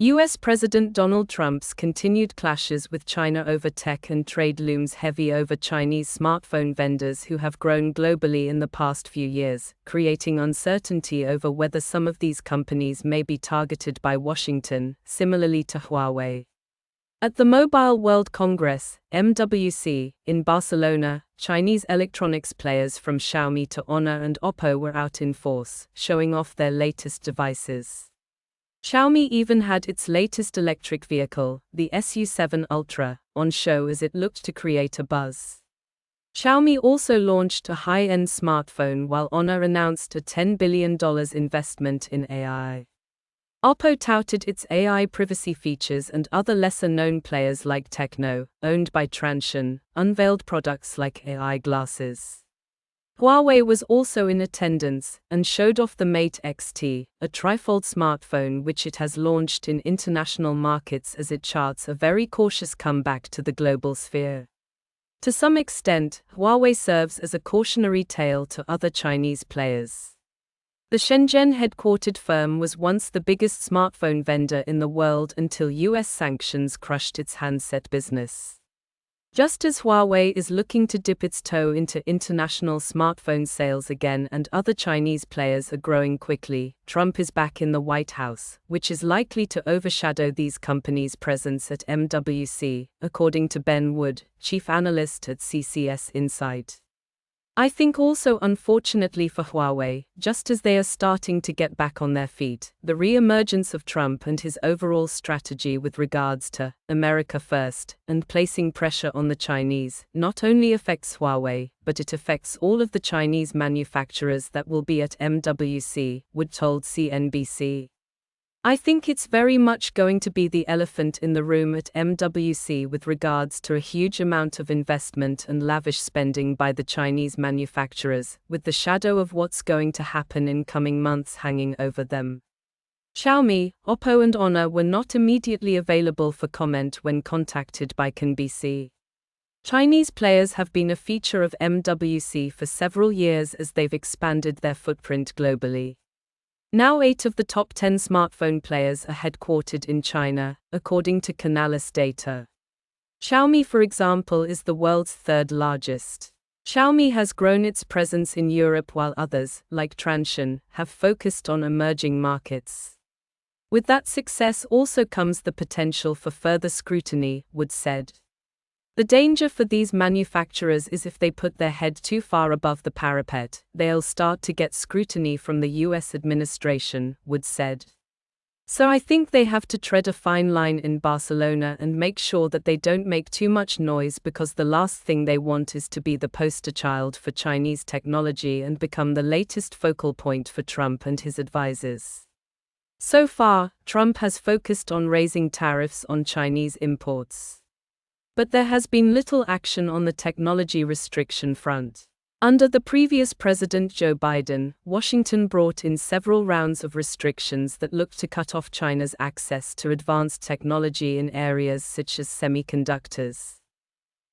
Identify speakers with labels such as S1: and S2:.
S1: U.S. President Donald Trump's continued clashes with China over tech and trade looms heavy over Chinese smartphone vendors who have grown globally in the past few years, creating uncertainty over whether some of these companies may be targeted by Washington, similarly to Huawei. At the Mobile World Congress, MWC, in Barcelona, Chinese electronics players from Xiaomi to Honor and Oppo were out in force, showing off their latest devices. Xiaomi even had its latest electric vehicle, the SU7 Ultra, on show as it looked to create a buzz. Xiaomi also launched a high-end smartphone while Honor announced a $10 billion investment in AI. Oppo touted its AI privacy features, and other lesser-known players like Tecno, owned by Transsion, unveiled products like AI glasses. Huawei was also in attendance, and showed off the Mate X-T, a trifold smartphone which it has launched in international markets as it charts a very cautious comeback to the global sphere. To some extent, Huawei serves as a cautionary tale to other Chinese players. The Shenzhen-headquartered firm was once the biggest smartphone vendor in the world until U.S. sanctions crushed its handset business. Just as Huawei is looking to dip its toe into international smartphone sales again and other Chinese players are growing quickly, Trump is back in the White House, which is likely to overshadow these companies' presence at MWC, according to Ben Wood, chief analyst at CCS Insight. I think also, unfortunately for Huawei, just as they are starting to get back on their feet, the re-emergence of Trump and his overall strategy with regards to America first and placing pressure on the Chinese not only affects Huawei, but it affects all of the Chinese manufacturers that will be at MWC, Wood told CNBC. I think it's very much going to be the elephant in the room at MWC with regards to a huge amount of investment and lavish spending by the Chinese manufacturers, with the shadow of what's going to happen in coming months hanging over them. Xiaomi, Oppo and Honor were not immediately available for comment when contacted by CNBC. Chinese players have been a feature of MWC for several years as they've expanded their footprint globally. Now 8 of the top 10 smartphone players are headquartered in China, according to Canalys data. Xiaomi, for example, is the world's third largest. Xiaomi has grown its presence in Europe while others, like Transsion, have focused on emerging markets. With that success also comes the potential for further scrutiny, Wood said. The danger for these manufacturers is if they put their head too far above the parapet, they'll start to get scrutiny from the US administration, Wood said. So I think they have to tread a fine line in Barcelona and make sure that they don't make too much noise, because the last thing they want is to be the poster child for Chinese technology and become the latest focal point for Trump and his advisors. So far, Trump has focused on raising tariffs on Chinese imports. But there has been little action on the technology restriction front. Under the previous President Joe Biden, Washington brought in several rounds of restrictions that looked to cut off China's access to advanced technology in areas such as semiconductors.